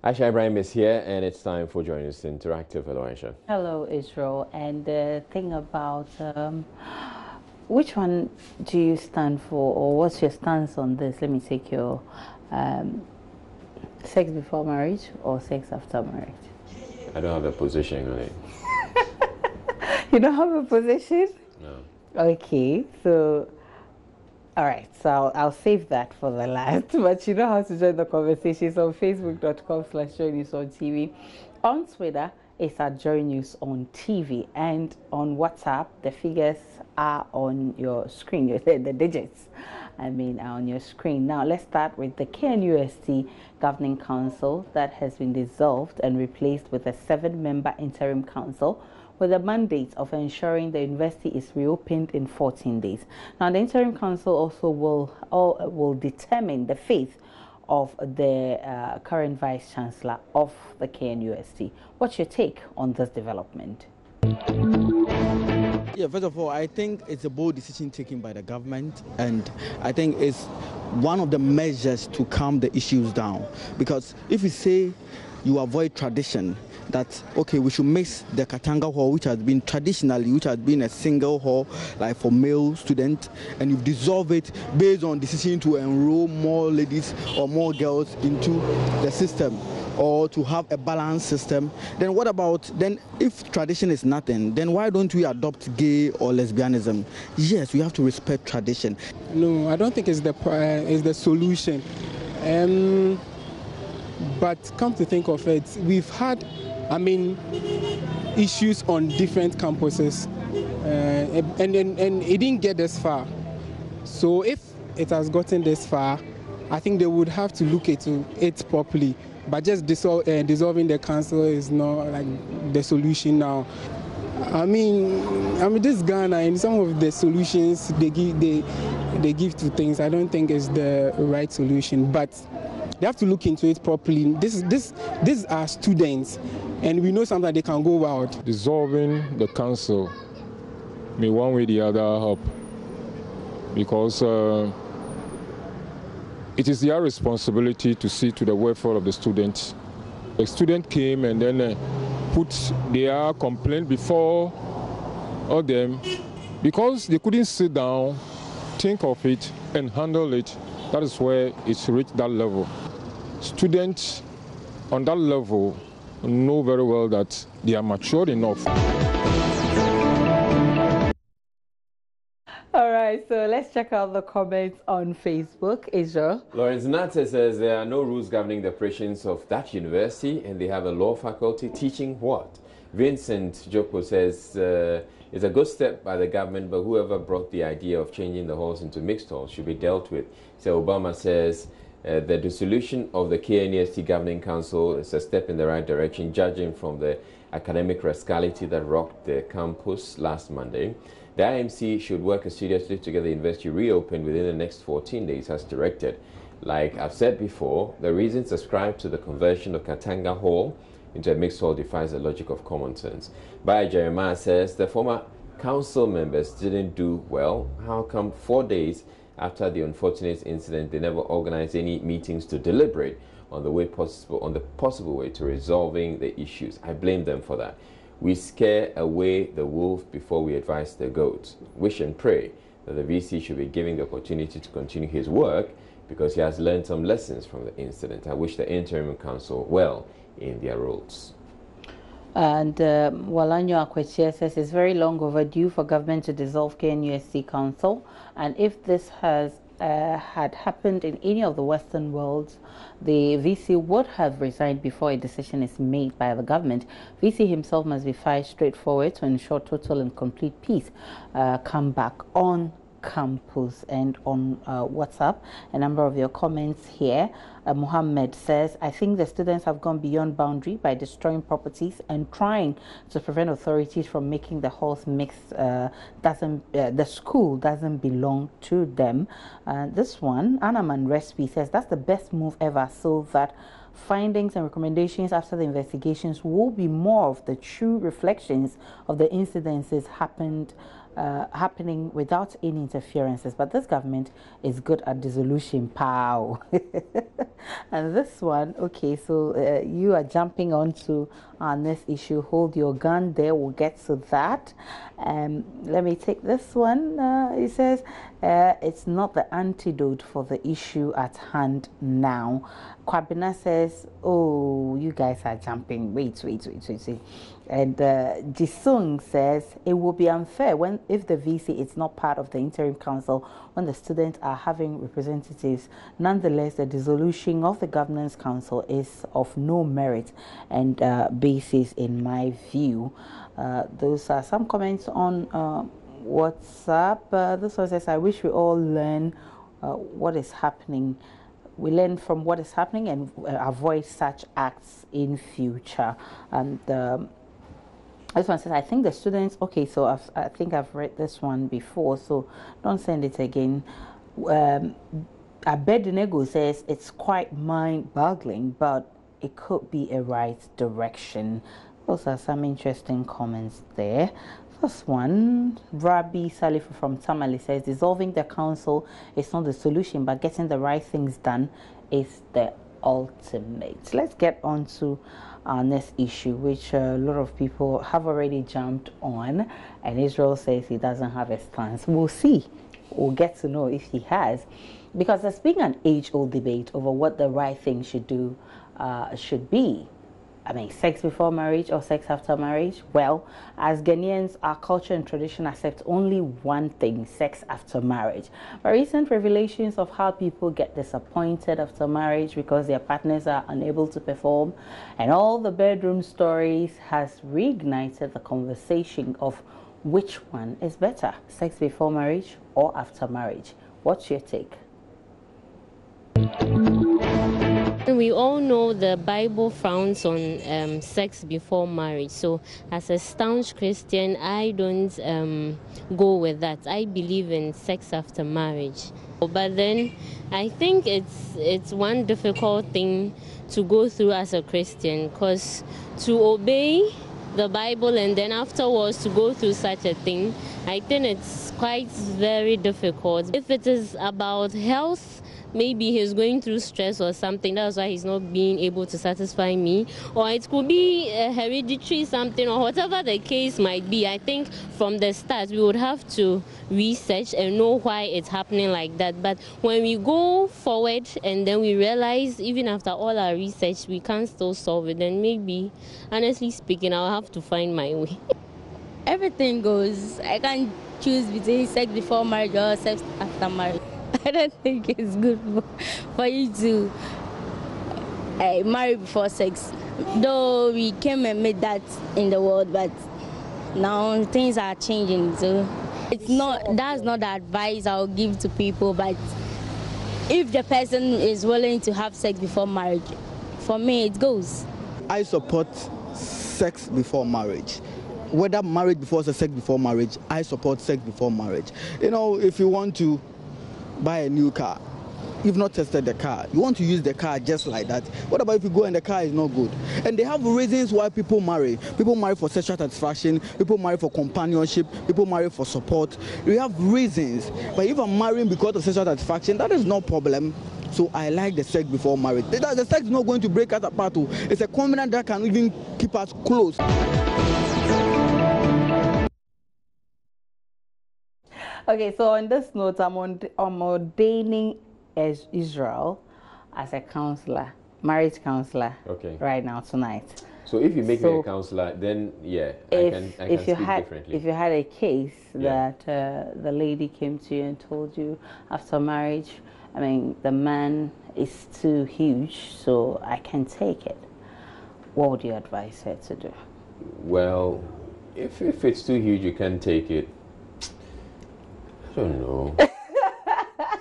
Aisha Ibrahim is here, and it's time for Joining Us Interactive. Hello, Aisha. Hello, Israel. And the thing about which one do you stand for, or what's your stance on this? Let me take your sex before marriage or sex after marriage. I don't have a position on it. You don't have a position? No. Okay, so all right, so I'll save that for the last. But you know how to join the conversations on facebook.com/joinnews on TV. On Twitter, it's at Joy News on TV. And on WhatsApp, the figures are on your screen. The digits, are on your screen. Now, let's start with the KNUST Governing Council that has been dissolved and replaced with a 7-member interim council with a mandate of ensuring the university is reopened in 14 days. Now, the interim council also will determine the fate of the current vice chancellor of the KNUST. What's your take on this development? Yeah, first of all, I think it's a bold decision taken by the government, and I think it's one of the measures to calm the issues down. Because if you say you avoid tradition, that okay, we should mix the Katanga Hall, which has been a single hall, like for male students, and you dissolve it based on decision to enroll more ladies or more girls into the system, or to have a balanced system. Then what about, then if tradition is nothing, then why don't we adopt gay or lesbianism? Yes, we have to respect tradition. No, I don't think it's the solution. But come to think of it, we've had issues on different campuses, and it didn't get this far. So if it has gotten this far, I think they would have to look into it properly. But just dissolving the council is not like the solution now. This Ghana, and some of the solutions they give to things, I don't think is the right solution. But they have to look into it properly. These are students, and we know sometimes they can go out. Dissolving the council may one way or the other help, because it is their responsibility to see to the welfare of the students. A student came and then put their complaint before all them, because they couldn't sit down, think of it, and handle it. That is where it's reached that level. Students on that level know very well that they are matured enough. All right, so let's check out the comments on Facebook. Israel. Lawrence Nate says there are no rules governing the operations of that university, and they have a law faculty teaching what? Vincent Joko says it's a good step by the government, but whoever brought the idea of changing the halls into mixed halls should be dealt with. So Obama says the dissolution of the KNUST Governing Council is a step in the right direction, judging from the academic rascality that rocked the campus last Monday. The IMC should work assiduously to get the university reopened within the next 14 days as directed. Like I've said before, the reasons ascribed to the conversion of Katanga Hall into a mixed hall defies the logic of common sense. By Jeremiah says the former council members didn't do well. How come 4 days after the unfortunate incident they never organized any meetings to deliberate on the possible way to resolving the issues? I blame them for that. We scare away the wolf before we advise the goat. Wish and pray that the VC should be given the opportunity to continue his work, because he has learned some lessons from the incident. I wish the interim council well in their roles. And Walanyo Akwechia says it's very long overdue for government to dissolve KNUST Council, and if this had happened in any of the Western worlds, the VC would have resigned before a decision is made by the government. VC himself must be fired straightforward to ensure total and complete peace come back on campus. And on WhatsApp, a number of your comments here. Mohammed says, I think the students have gone beyond boundary by destroying properties and trying to prevent authorities from making the halls mixed. The school doesn't belong to them. This one, Anaman Recipe, says that's the best move ever, so that findings and recommendations after the investigations will be more of the true reflections of the incidences happened happening without any interferences. But this government is good at dissolution. Pow. And this one, okay, so you are jumping onto our next issue. Hold your gun there. We'll get to that. Let me take this one. It says it's not the antidote for the issue at hand now. Kwabena says, oh, you guys are jumping. Wait. And Jisung says it will be unfair if the VC is not part of the interim council when the students are having representatives. Nonetheless, the dissolution of the governance council is of no merit and basis in my view. Those are some comments on WhatsApp. This one says, I wish we all learn what is happening. We learn from what is happening and avoid such acts in future. And this one says, I think the students, okay, so I think I've read this one before, so don't send it again. Abednego says, it's quite mind-boggling, but it could be a right direction. Those are some interesting comments there. First one, Rabbi Salifu from Tamale says, dissolving the council is not the solution, but getting the right things done is the ultimate. Let's get on to our next issue, which a lot of people have already jumped on, and Israel says he doesn't have a stance. We'll see. We'll get to know if he has, because there's been an age-old debate over what the right thing should be. I mean, sex before marriage or sex after marriage? Well, as Ghanaians, our culture and tradition accept only one thing, sex after marriage. But recent revelations of how people get disappointed after marriage because their partners are unable to perform, and all the bedroom stories has reignited the conversation of which one is better, sex before marriage or after marriage. What's your take? We all know the Bible frowns on sex before marriage. So as a staunch Christian, I don't go with that. I believe in sex after marriage. But then I think it's one difficult thing to go through as a Christian, because to obey the Bible and then afterwards to go through such a thing, I think it's quite very difficult. If it is about health, maybe he's going through stress or something, that's why he's not being able to satisfy me. Or it could be a hereditary something, or whatever the case might be. I think from the start we would have to research and know why it's happening like that. But when we go forward and then we realize even after all our research we can't still solve it, then maybe, honestly speaking, I'll have to find my way. Everything goes. I can't choose between sex before marriage or sex after marriage. I don't think it's good for you to marry before sex. Though we came and made that in the world, but now things are changing. So that's not the advice I'll give to people. But if the person is willing to have sex before marriage, for me it goes. I support sex before marriage. Whether marriage before sex before marriage, I support sex before marriage. You know, if you want to buy a new car, you've not tested the car, you want to use the car just like that. What about if you go and the car is not good? And they have reasons why people marry. People marry for sexual satisfaction, people marry for companionship, people marry for support. We have reasons. But if I'm marrying because of sexual satisfaction, that is no problem. So I like the sex before marriage. The sex is not going to break us apart. It's a covenant that can even keep us close. Okay, so on this note, I'm ordaining as Israel as a counselor, marriage counselor, right now, tonight. So if you make me a counselor, then yeah, I can speak differently. If you had a case that the lady came to you and told you after marriage, I mean, the man is too huge, so I can take it, what would you advise her to do? Well, if it's too huge, you can take it. I don't know.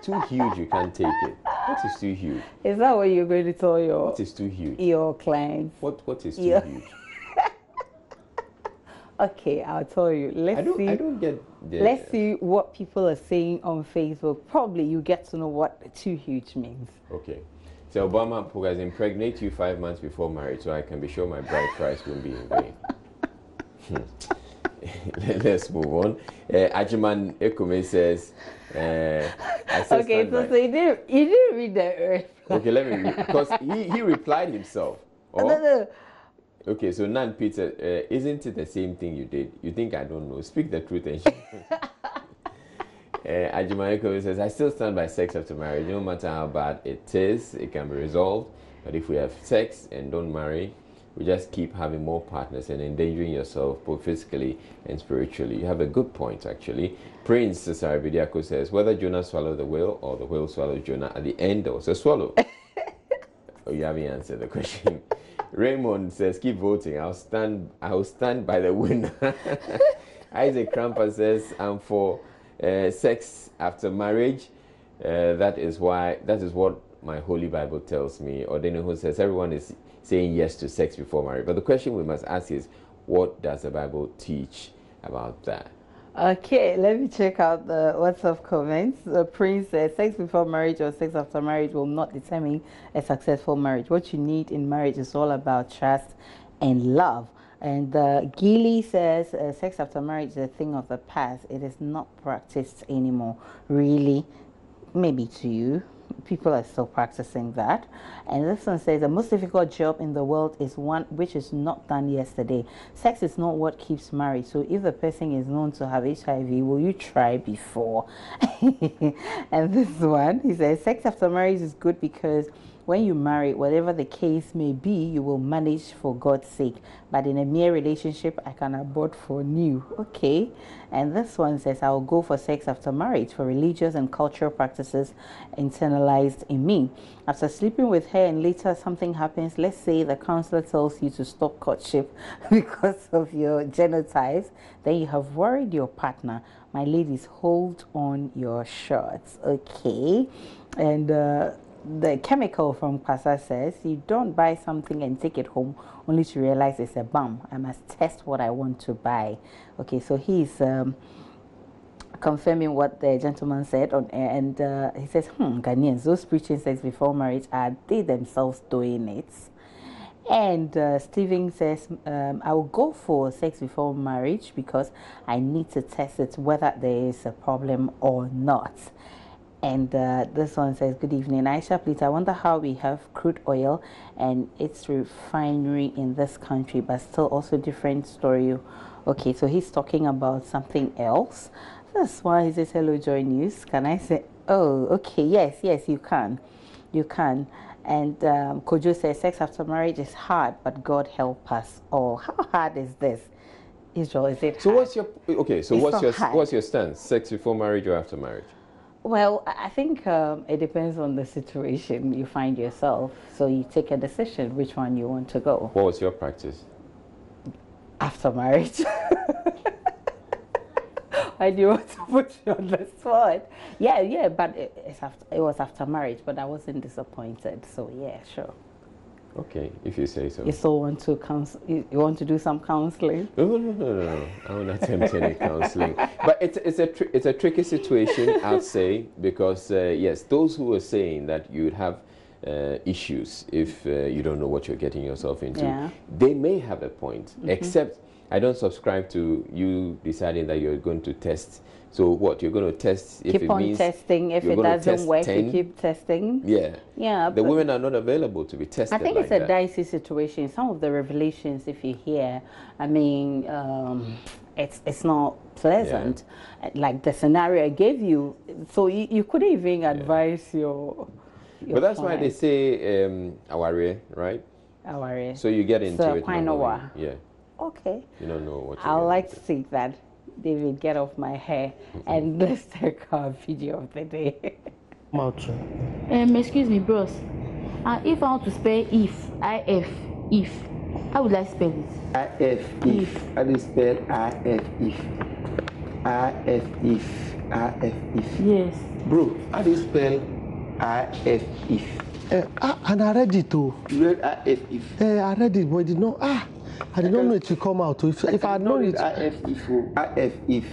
Too huge, you can't take it. What is too huge? Is that what you're going to tell what is too huge? Your clients? What is too huge? Okay, I'll tell you. I don't get the... Let's see what people are saying on Facebook. Probably you get to know what too huge means. Okay. So Obama has impregnate you 5 months before marriage, so I can be sure my bride price won't be in vain. Let's move on. Ajiman Ekume says, I still Okay, stand so, by- so you didn't read the Okay, let me read. Because he replied himself. no, Or, no. okay, so Nan Peter, isn't it the same thing you did? You think I don't know? Speak the truth and Ajiman Ekume says, I still stand by sex after marriage. No matter how bad it is, it can be resolved. But if we have sex and don't marry, we just keep having more partners and endangering yourself both physically and spiritually. You have a good point, actually. Prince Sarabidiako says, whether Jonah swallowed the whale or the whale swallowed Jonah, at the end there was a swallow. Oh, you haven't answered the question. Raymond says, keep voting. I'll stand by the winner. Isaac Cramper says, I'm for sex after marriage. That is what my Holy Bible tells me. Odenihu says, everyone is saying yes to sex before marriage. But the question we must ask is, what does the Bible teach about that? Okay, let me check out the WhatsApp comments. The Prince says, sex before marriage or sex after marriage will not determine a successful marriage. What you need in marriage is all about trust and love. And Gilly says, sex after marriage is a thing of the past. It is not practiced anymore. Really? Maybe to you. People are still practicing that. And this one says, the most difficult job in the world is one which is not done yesterday. Sex is not what keeps marriage. So if the person is known to have HIV, will you try before? And this one, he says, sex after marriage is good because when you marry, whatever the case may be, you will manage for God's sake. But in a mere relationship, I can abort for new. Okay. And this one says, I will go for sex after marriage for religious and cultural practices internalized in me. After sleeping with her and later something happens, let's say the counselor tells you to stop courtship because of your genotypes, then you have worried your partner. My ladies, hold on your shorts. Okay. And the chemical from Pasa says, you don't buy something and take it home only to realize it's a bum. I must test what I want to buy. Okay, so he's confirming what the gentleman said on air, and he says, Ghanaians, those preaching sex before marriage, are they themselves doing it? And Stephen says, I will go for sex before marriage because I need to test it whether there is a problem or not. And this one says, good evening, Aisha, please, I wonder how we have crude oil and its refinery in this country, but still also different story. Okay, so he's talking about something else. That's why he says, hello, Joy News. Can I say, oh, okay, yes, you can. You can. And Kojo says, sex after marriage is hard, but God help us all. How hard is this? Israel, is it So hard? what's your stance? Sex before marriage or after marriage? Well, I think it depends on the situation you find yourself. So you take a decision which one you want to go. What was your practice? After marriage. Why do you want to put you on the spot? Yeah, but it was after marriage, but I wasn't disappointed. So yeah, sure. Okay, if you say so. You still want to you want to do some counseling? No. I will not attempt any counseling. But it's a tricky situation, I'd say, because yes, those who are saying that you would have issues if you don't know what you're getting yourself into, they may have a point. Except I don't subscribe to you deciding that you're going to test. So what you're going to test? If keep it on means testing. If it doesn't work, you keep testing. Yeah. The women are not available to be tested. I think it's a dicey situation. Some of the revelations, if you hear, I mean, it's not pleasant. Yeah. Like the scenario I gave you, so you couldn't even advise your but that's why they say aware, right? Aware. So you get into it. Yeah. Okay. You don't know what. I like to see that. David, get off my hair and let's take our video of the day. Excuse me, bros. If I want to spell if, how would I spell it? if. How do you spell if? Yes. Bro, how do you spell if? And I read it too. You read if? I read it, but I did not. I did not know it will come out. If I had known it. if.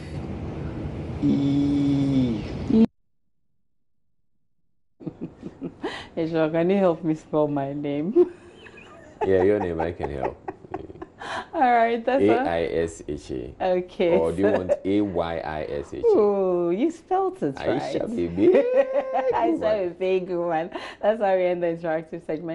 Israel, can you help me spell my name? Yeah, your name, I can help. All right, that's Aisha. Okay. Or do you want Ayisha? Oh, you spelled it right. Aisha, baby. Aisha, a big one. That's how we end the interactive segment.